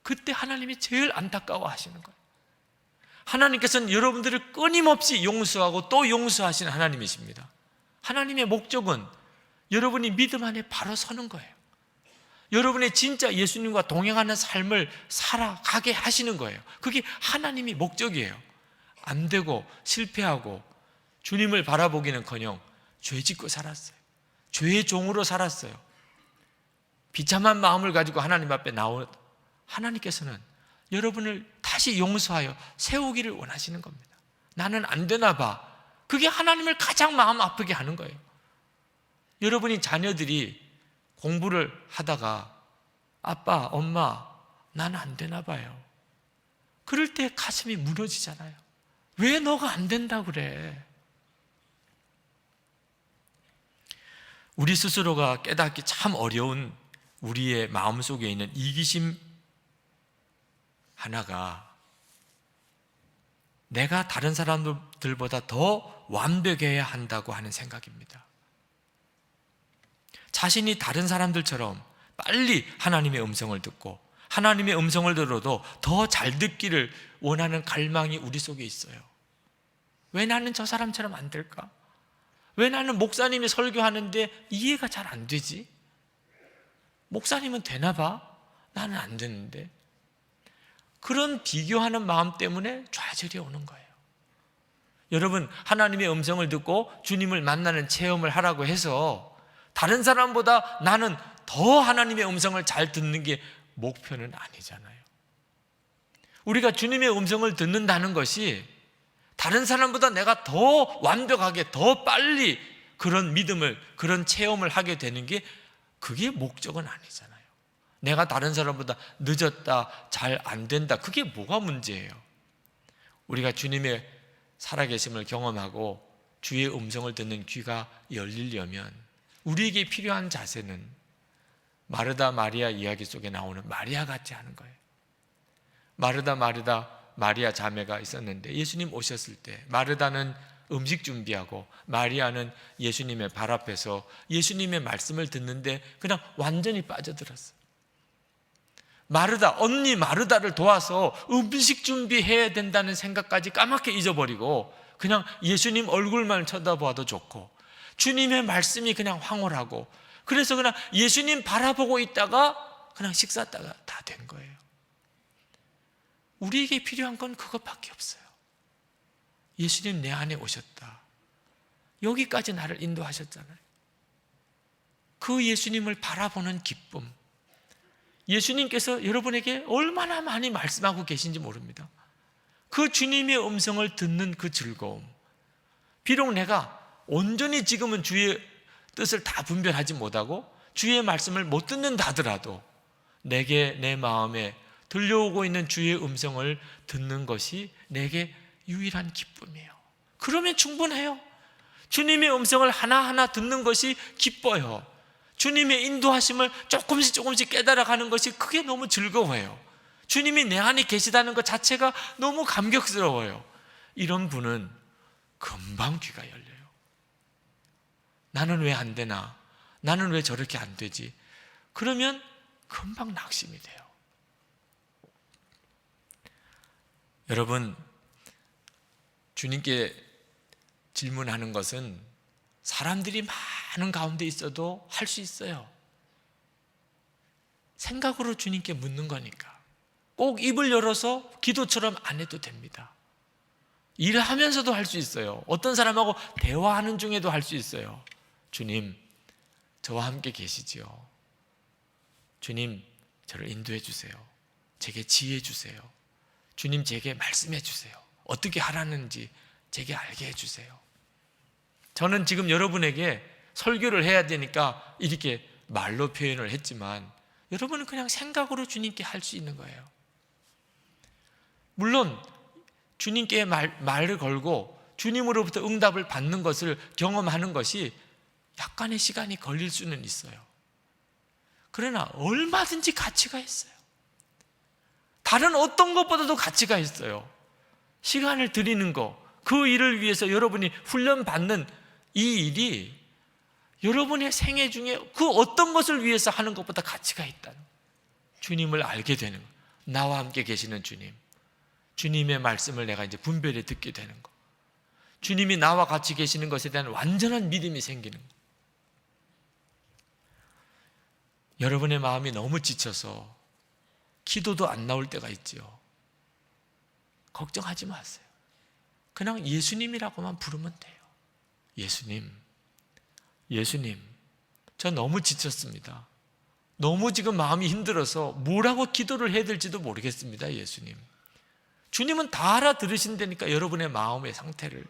S1: 그때 하나님이 제일 안타까워 하시는 거예요. 하나님께서는 여러분들을 끊임없이 용서하고 또 용서하시는 하나님이십니다. 하나님의 목적은 여러분이 믿음 안에 바로 서는 거예요. 여러분의 진짜 예수님과 동행하는 삶을 살아가게 하시는 거예요. 그게 하나님의 목적이에요. 안 되고 실패하고 주님을 바라보기는커녕 죄 짓고 살았어요. 죄의 종으로 살았어요. 비참한 마음을 가지고 하나님 앞에 나온 하나님께서는 여러분을 다시 용서하여 세우기를 원하시는 겁니다. 나는 안 되나 봐. 그게 하나님을 가장 마음 아프게 하는 거예요. 여러분이 자녀들이 공부를 하다가 아빠, 엄마, 나는 안 되나 봐요. 그럴 때 가슴이 무너지잖아요. 왜 너가 안 된다 그래? 우리 스스로가 깨닫기 참 어려운 우리의 마음속에 있는 이기심 하나가 내가 다른 사람들보다 더 완벽해야 한다고 하는 생각입니다. 자신이 다른 사람들처럼 빨리 하나님의 음성을 듣고 하나님의 음성을 들어도 더 잘 듣기를 원하는 갈망이 우리 속에 있어요. 왜 나는 저 사람처럼 안 될까? 왜 나는 목사님이 설교하는데 이해가 잘 안 되지? 목사님은 되나 봐? 나는 안 되는데. 그런 비교하는 마음 때문에 좌절이 오는 거예요. 여러분, 하나님의 음성을 듣고 주님을 만나는 체험을 하라고 해서 다른 사람보다 나는 더 하나님의 음성을 잘 듣는 게 목표는 아니잖아요. 우리가 주님의 음성을 듣는다는 것이 다른 사람보다 내가 더 완벽하게 더 빨리 그런 믿음을, 그런 체험을 하게 되는 게 그게 목적은 아니잖아요. 내가 다른 사람보다 늦었다, 잘 안 된다, 그게 뭐가 문제예요? 우리가 주님의 살아계심을 경험하고 주의 음성을 듣는 귀가 열리려면 우리에게 필요한 자세는 마르다 마리아 이야기 속에 나오는 마리아 같이 하는 거예요. 마르다 마리아 자매가 있었는데 예수님 오셨을 때 마르다는 음식 준비하고 마리아는 예수님의 발 앞에서 예수님의 말씀을 듣는데 그냥 완전히 빠져들었어요. 언니 마르다를 도와서 음식 준비해야 된다는 생각까지 까맣게 잊어버리고 그냥 예수님 얼굴만 쳐다봐도 좋고 주님의 말씀이 그냥 황홀하고 그래서 그냥 예수님 바라보고 있다가 그냥 식사 다 된 거예요. 우리에게 필요한 건 그것밖에 없어요. 예수님 내 안에 오셨다. 여기까지 나를 인도하셨잖아요. 그 예수님을 바라보는 기쁨, 예수님께서 여러분에게 얼마나 많이 말씀하고 계신지 모릅니다. 그 주님의 음성을 듣는 그 즐거움, 비록 내가 온전히 지금은 주의 뜻을 다 분별하지 못하고 주의 말씀을 못 듣는다 하더라도 내게 내 마음에 들려오고 있는 주의 음성을 듣는 것이 내게 유일한 기쁨이에요. 그러면 충분해요. 주님의 음성을 하나하나 듣는 것이 기뻐요. 주님의 인도하심을 조금씩 깨달아가는 것이 그게 너무 즐거워요. 주님이 내 안에 계시다는 것 자체가 너무 감격스러워요. 이런 분은 금방 귀가 열려요. 나는 왜 안 되나? 나는 왜 저렇게 안 되지? 그러면 금방 낙심이 돼요. 여러분, 주님께 질문하는 것은 사람들이 많은 가운데 있어도 할 수 있어요. 생각으로 주님께 묻는 거니까 꼭 입을 열어서 기도처럼 안 해도 됩니다. 일을 하면서도 할 수 있어요. 어떤 사람하고 대화하는 중에도 할 수 있어요. 주님, 저와 함께 계시지요. 주님, 저를 인도해 주세요. 제게 지혜 주세요. 주님, 제게 말씀해 주세요. 어떻게 하라는지 제게 알게 해주세요. 저는 지금 여러분에게 설교를 해야 되니까 이렇게 말로 표현을 했지만 여러분은 그냥 생각으로 주님께 할 수 있는 거예요. 물론 주님께 말을 걸고 주님으로부터 응답을 받는 것을 경험하는 것이 약간의 시간이 걸릴 수는 있어요. 그러나 얼마든지 가치가 있어요. 다른 어떤 것보다도 가치가 있어요. 시간을 들이는 거, 그 일을 위해서 여러분이 훈련받는 이 일이 여러분의 생애 중에 그 어떤 것을 위해서 하는 것보다 가치가 있다는, 주님을 알게 되는, 나와 함께 계시는 주님, 주님의 말씀을 내가 이제 분별해 듣게 되는 거. 주님이 나와 같이 계시는 것에 대한 완전한 믿음이 생기는 거. 여러분의 마음이 너무 지쳐서 기도도 안 나올 때가 있지요. 걱정하지 마세요. 그냥 예수님이라고만 부르면 돼요. 예수님, 예수님, 저 너무 지쳤습니다. 너무 지금 마음이 힘들어서 뭐라고 기도를 해야 될지도 모르겠습니다. 예수님, 주님은 다 알아들으신다니까 여러분의 마음의 상태를.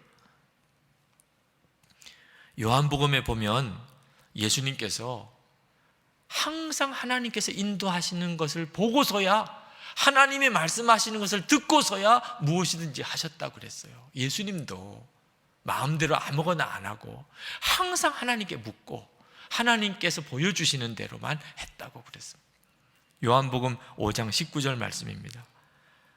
S1: 요한복음에 보면 예수님께서 항상 하나님께서 인도하시는 것을 보고서야, 하나님이 말씀하시는 것을 듣고서야 무엇이든지 하셨다고 그랬어요. 예수님도 마음대로 아무거나 안 하고 항상 하나님께 묻고 하나님께서 보여주시는 대로만 했다고 그랬습니다. 요한복음 5장 19절 말씀입니다.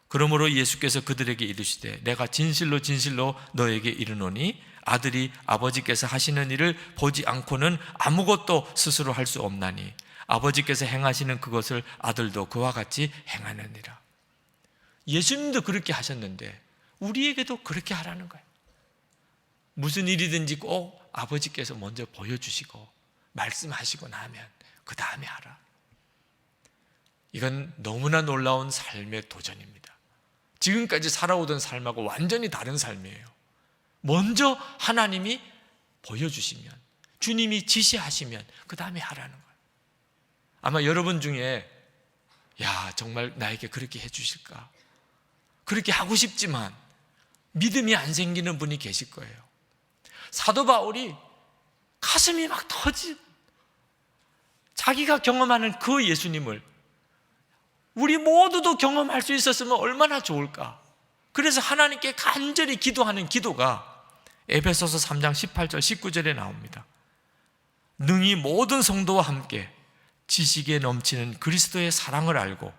S1: 그러므로 예수께서 그들에게 이르시되 내가 진실로 진실로 너에게 이르노니 아들이 아버지께서 하시는 일을 보지 않고는 아무것도 스스로 할 수 없나니 아버지께서 행하시는 그것을 아들도 그와 같이 행하느니라. 예수님도 그렇게 하셨는데 우리에게도 그렇게 하라는 거예요. 무슨 일이든지 꼭 아버지께서 먼저 보여주시고 말씀하시고 나면 그 다음에 하라. 이건 너무나 놀라운 삶의 도전입니다. 지금까지 살아오던 삶하고 완전히 다른 삶이에요. 먼저 하나님이 보여주시면, 주님이 지시하시면 그 다음에 하라는 거예요. 아마 여러분 중에 야, 정말 나에게 그렇게 해주실까? 그렇게 하고 싶지만 믿음이 안 생기는 분이 계실 거예요. 사도 바울이 가슴이 막 자기가 경험하는 그 예수님을 우리 모두도 경험할 수 있었으면 얼마나 좋을까? 그래서 하나님께 간절히 기도하는 기도가 에베소서 3장 18절 19절에 나옵니다. 능히 모든 성도와 함께 지식에 넘치는 그리스도의 사랑을 알고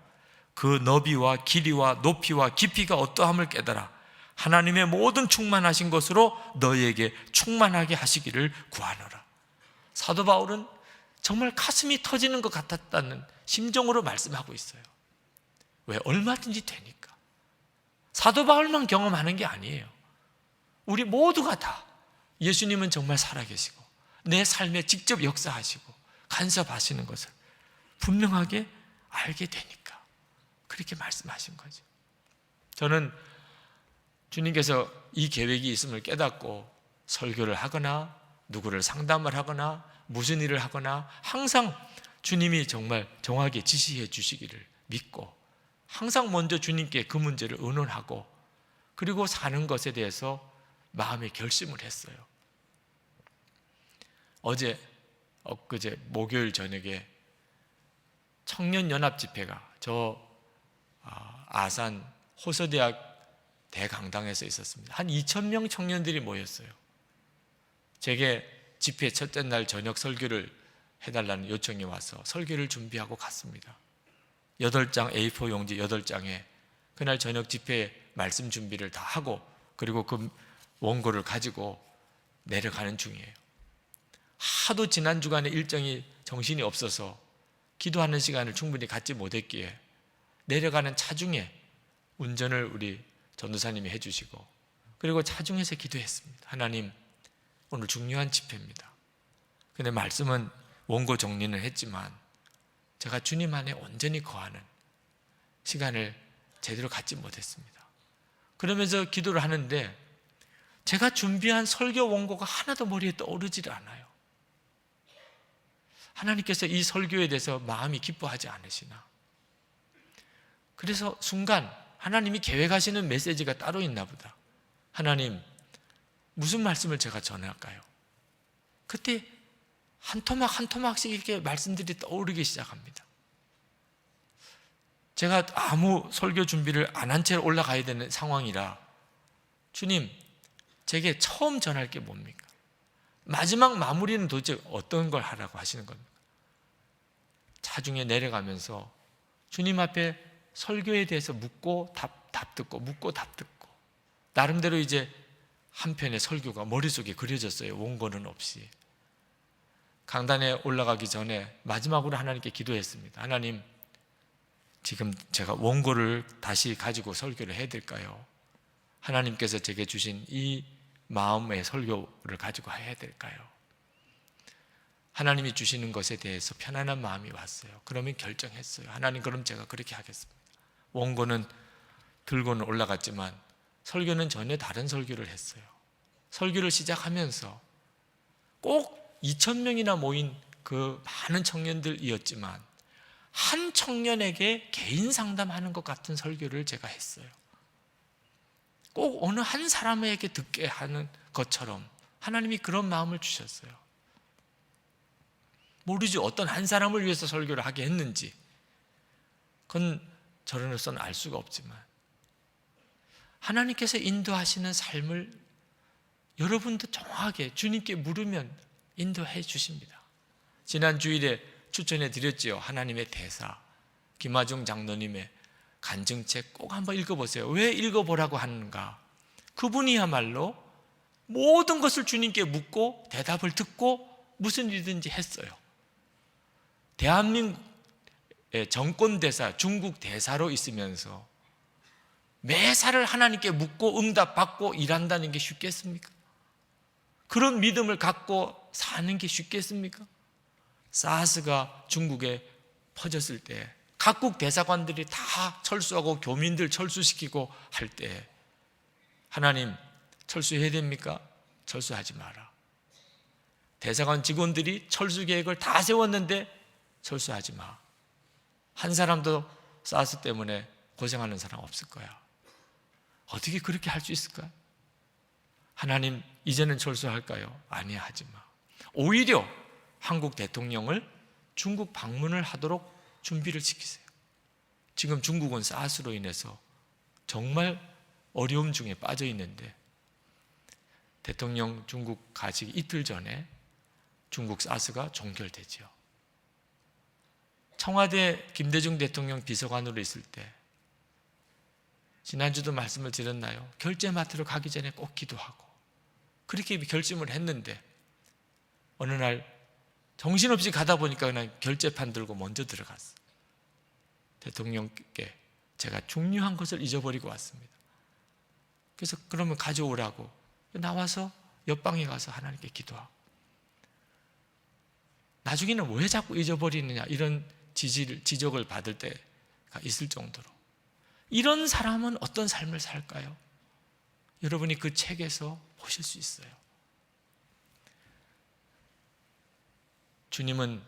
S1: 그 너비와 길이와 높이와 깊이가 어떠함을 깨달아 하나님의 모든 충만하신 것으로 너희에게 충만하게 하시기를 구하노라. 사도 바울은 정말 가슴이 터지는 것 같았다는 심정으로 말씀하고 있어요. 왜? 얼마든지 되니까. 사도 바울만 경험하는 게 아니에요. 우리 모두가 다 예수님은 정말 살아계시고 내 삶에 직접 역사하시고 간섭하시는 것을 분명하게 알게 되니까 그렇게 말씀하신 거죠. 저는 주님께서 이 계획이 있음을 깨닫고 설교를 하거나 누구를 상담을 하거나 무슨 일을 하거나 항상 주님이 정말 정확하게 지시해 주시기를 믿고 항상 먼저 주님께 그 문제를 의논하고 그리고 사는 것에 대해서 마음의 결심을 했어요. 엊그제 목요일 저녁에 청년연합 집회가 아산 호서대학 대강당에서 있었습니다. 한 2,000명 청년들이 모였어요. 제게 집회 첫째 날 저녁 설교를 해달라는 요청이 와서 설교를 준비하고 갔습니다. 8장 A4 용지 8장에 그날 저녁 집회 말씀 준비를 다 하고 그리고 그 원고를 가지고 내려가는 중이에요. 하도 지난 주간에 일정이 정신이 없어서 기도하는 시간을 충분히 갖지 못했기에 내려가는 차중에 운전을 우리 전도사님이 해주시고 그리고 차중에서 기도했습니다. 하나님, 오늘 중요한 집회입니다. 근데 말씀은 원고 정리는 했지만 제가 주님 안에 온전히 거하는 시간을 제대로 갖지 못했습니다. 그러면서 기도를 하는데 제가 준비한 설교 원고가 하나도 머리에 떠오르질 않아요. 하나님께서 이 설교에 대해서 마음이 기뻐하지 않으시나? 그래서 순간 하나님이 계획하시는 메시지가 따로 있나 보다. 하나님, 무슨 말씀을 제가 전할까요? 그때 한 토막 한 토막씩 이렇게 말씀들이 떠오르기 시작합니다. 제가 아무 설교 준비를 안 한 채 올라가야 되는 상황이라 주님, 제게 처음 전할 게 뭡니까? 마지막 마무리는 도대체 어떤 걸 하라고 하시는 겁니까? 차중에 내려가면서 주님 앞에 설교에 대해서 묻고 답 듣고 묻고 답 듣고 나름대로 이제 한 편의 설교가 머릿속에 그려졌어요. 원고는 없이. 강단에 올라가기 전에 마지막으로 하나님께 기도했습니다. 하나님, 지금 제가 원고를 다시 가지고 설교를 해야 될까요? 하나님께서 제게 주신 이 마음의 설교를 가지고 해야 될까요? 하나님이 주시는 것에 대해서 편안한 마음이 왔어요. 그러면 결정했어요. 하나님, 그럼 제가 그렇게 하겠습니다. 원고는 들고는 올라갔지만 설교는 전혀 다른 설교를 했어요. 설교를 시작하면서 꼭 2,000명이나 모인 그 많은 청년들이었지만 한 청년에게 개인 상담하는 것 같은 설교를 제가 했어요. 꼭 어느 한 사람에게 듣게 하는 것처럼 하나님이 그런 마음을 주셨어요. 모르죠. 어떤 한 사람을 위해서 설교를 하게 했는지. 그건 저로서는 알 수가 없지만 하나님께서 인도하시는 삶을 여러분도 정확하게 주님께 물으면 인도해 주십니다. 지난 주일에 추천해 드렸지요. 하나님의 대사, 김하중 장로님의 간증책 꼭 한번 읽어보세요. 왜 읽어보라고 하는가? 그분이야말로 모든 것을 주님께 묻고 대답을 듣고 무슨 일이든지 했어요. 대한민국의 정권대사, 중국 대사로 있으면서 매사를 하나님께 묻고 응답받고 일한다는 게 쉽겠습니까? 그런 믿음을 갖고 사는 게 쉽겠습니까? 사스가 중국에 퍼졌을 때 각국 대사관들이 다 철수하고 교민들 철수시키고 할 때 하나님, 철수해야 됩니까? 철수하지 마라. 대사관 직원들이 철수 계획을 다 세웠는데 철수하지 마. 한 사람도 사스 때문에 고생하는 사람 없을 거야. 어떻게 그렇게 할 수 있을까요? 하나님, 이제는 철수할까요? 아니야, 하지 마. 오히려 한국 대통령을 중국 방문을 하도록 준비를 시키세요. 지금 중국은 사스로 인해서 정말 어려움 중에 빠져 있는데 대통령 중국 가시기 이틀 전에 중국 사스가 종결되죠. 청와대 김대중 대통령 비서관으로 있을 때 지난주도 말씀을 드렸나요? 결제마트로 가기 전에 꼭 기도하고 그렇게 결심을 했는데 어느 날 정신없이 가다 보니까 그냥 결제판 들고 먼저 들어갔어요. 대통령께 제가 중요한 것을 잊어버리고 왔습니다. 그래서 그러면 가져오라고 나와서 옆방에 가서 하나님께 기도하고 나중에는 왜 자꾸 잊어버리느냐 이런 지적을 받을 때가 있을 정도로 이런 사람은 어떤 삶을 살까요? 여러분이 그 책에서 보실 수 있어요. 주님은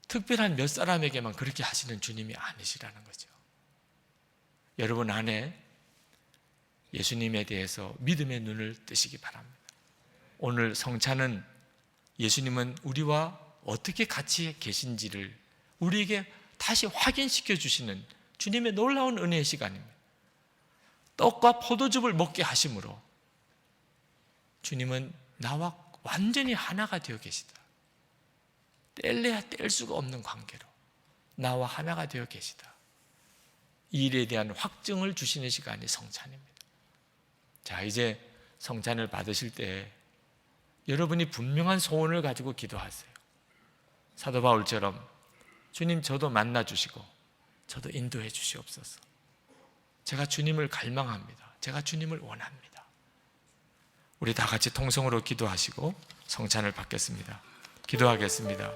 S1: 특별한 몇 사람에게만 그렇게 하시는 주님이 아니시라는 거죠. 여러분 안에 예수님에 대해서 믿음의 눈을 뜨시기 바랍니다. 오늘 성찬은 예수님은 우리와 어떻게 같이 계신지를 우리에게 다시 확인시켜 주시는 주님의 놀라운 은혜의 시간입니다. 떡과 포도즙을 먹게 하심으로 주님은 나와 완전히 하나가 되어 계시다. 뗄래야 뗄 수가 없는 관계로 나와 하나가 되어 계시다. 이 일에 대한 확증을 주시는 시간이 성찬입니다. 자, 이제 성찬을 받으실 때 여러분이 분명한 소원을 가지고 기도하세요. 사도 바울처럼 주님, 저도 만나 주시고 저도 인도해 주시옵소서. 제가 주님을 갈망합니다. 제가 주님을 원합니다. 우리 다 같이 통성으로 기도하시고 성찬을 받겠습니다. 기도하겠습니다.